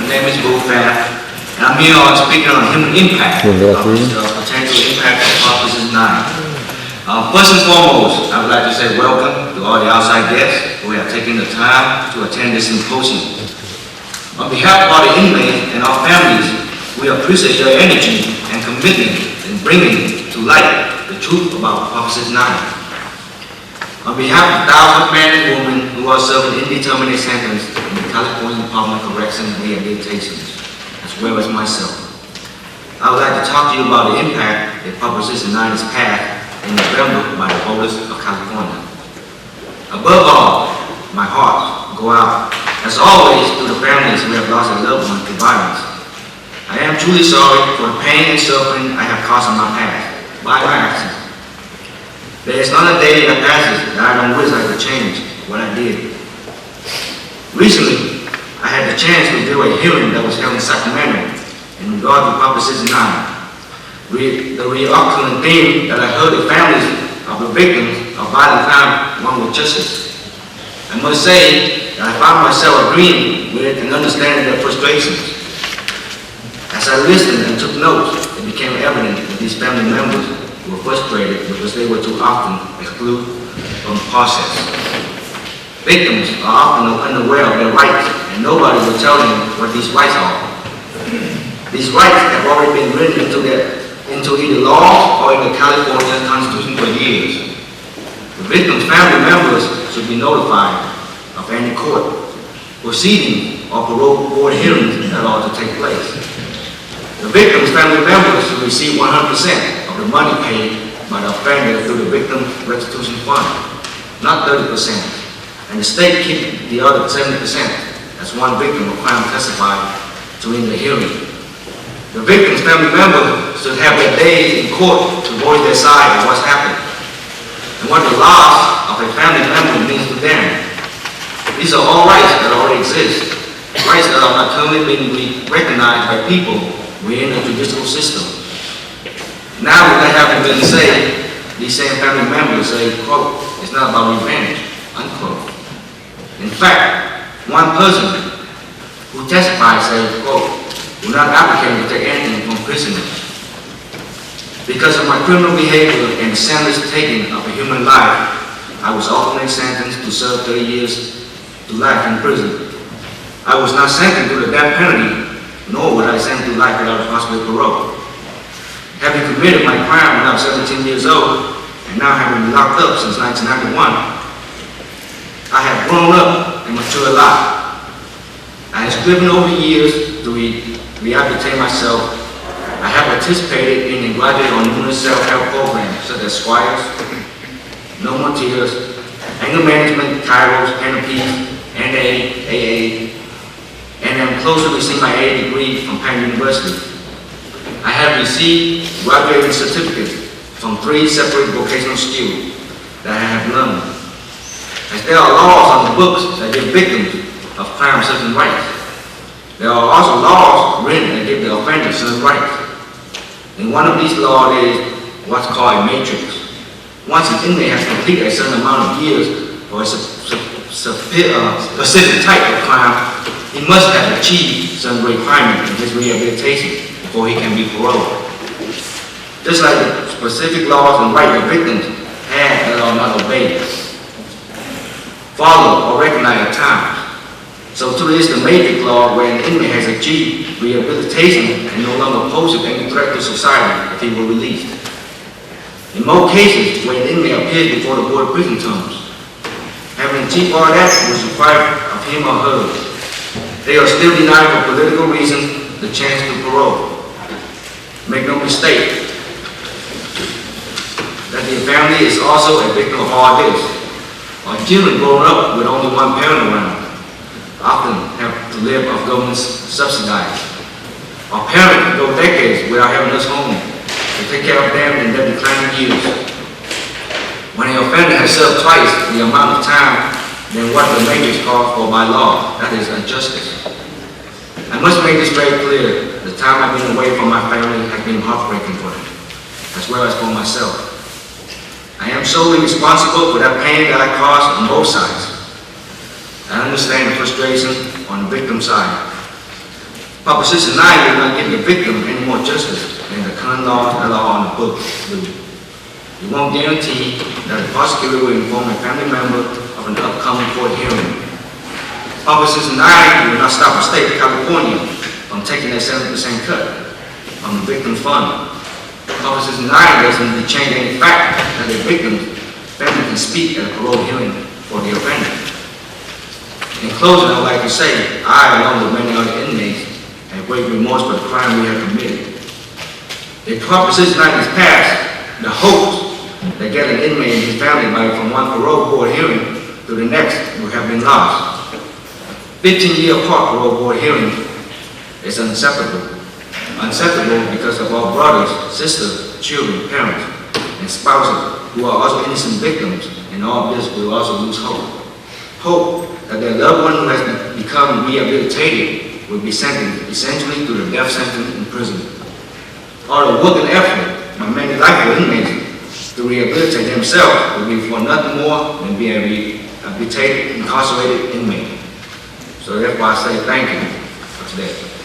My name is Quentin, and I'm here speaking on human impact, potential impact of Proposition 9. First and foremost, I would like to say welcome to all the outside guests who have taken the time to attend this symposium. On behalf of all the inmates and our families, we appreciate your energy and commitment in bringing to light the truth about Proposition 9. On behalf of thousands of men and women who are serving indeterminate sentence in the California Department of Corrections and Rehabilitation, as well as myself, I would like to talk to you about the impact that Proposition 9 has had in November by the voters of California. Above all, my heart go out, as always, to the families who have lost their loved ones to violence. I am truly sorry for the pain and suffering I have caused in my past by my actions. There is not a day that passes that I don't wish I could change what I did. Recently, I had the chance to do a hearing that was held in Sacramento in regard to Proposition 9. The recurring theme that I heard the families of the victims of violent crime want with justice. I must say that I found myself agreeing with it and understanding their frustrations. As I listened and took notes, it became evident that these family members were frustrated because they were too often excluded from the process. Victims are often unaware of their rights, and nobody will tell them what these rights are. These rights have already been written into either law or in the California Constitution for years. The victim's family members should be notified of any court proceeding or parole board hearings that are to take place. The victim's family members should receive 100% of the money paid by the offender through the Victim Restitution Fund, not 30%, and the state keep the other 70%, as one victim of crime testified to in the hearing. The victim's family members should have their days in court to voice their side of what's happened and what the loss of a family member means to them. These are all rights that already exist, rights that are not currently being recognized by people within the judicial system. Now, with that having been said, these same family members say, quote, "It's not about revenge," unquote. In fact, one person who testified said, quote, "We're not advocating to take anything from prisoners. Because of my criminal behavior and the senseless taking of a human life, I was ultimately sentenced to serve 30 years to life in prison. I was not sentenced to the death penalty, nor would I send to life without possible parole. Having committed my crime when I was 17 years old, and now having been locked up since 1991, I have grown up and matured a lot. I have striven over years to rehabilitate myself. I have participated in and graduated on numerous self-help programs such as Squires, No More Tears, Anger Management, Kairos, NLP, NA, AA, and I'm close to receiving my AA degree from Penn University. I have received graduating certificates from 3 separate vocational skills that I have learned. As there are laws on the books that give victims of crime certain rights, there are also laws written that give the offender certain rights. In one of these laws is what's called a matrix. Once an inmate has completed a certain amount of years for a specific type of crime, he must have achieved some requirement in his rehabilitation before he can be paroled. Just like the specific laws and rights that victims have that are not obeyed, followed or recognized at times. So too is the matrix law where an inmate has achieved rehabilitation and no longer poses any threat to society if he were released. In most cases where an inmate appears before the board of prison terms, having achieved all that was required of him or her, they are still denied for political reasons the chance to parole. Make no mistake that the family is also a victim of all this. Our children growing up with only one parent around often have to live off government subsidized. Our parents go decades without having us home to take care of them in their declining years. When an offender has served twice the amount of time than what the matrix calls for by law, that is injustice. I must make this very clear. The time I've been away from my family has been heartbreaking for them, as well as for myself. I am solely responsible for that pain that I caused on both sides. I understand the frustration on the victim side. Proposition 9 will not give the victim any more justice than the current laws that are on the books do. It won't guarantee that the prosecutor will inform a family member of an upcoming court hearing. Proposition 9 will not stop the state of California from taking a 7% cut from the victim's fund. Proposition 9 doesn't change any fact that the victim's family can speak at a parole hearing for the offender. In closing, I would like to say, I, along with many other inmates, have great remorse for the crime we have committed. If Proposition 9 is passed, the hopes that get an inmate and his family from one parole board hearing to the next will have been lost. 15-year apart parole board hearing is unacceptable. Unacceptable because of our brothers, sisters, children, parents, and spouses who are also innocent victims, and all this will also lose hope. Hope that their loved one who has become rehabilitated will be sentenced essentially to the death sentence in prison. All the work and effort by many likely inmates to rehabilitate themselves will be for nothing more than being a rehabilitated, incarcerated inmate. So therefore I say thank you for today.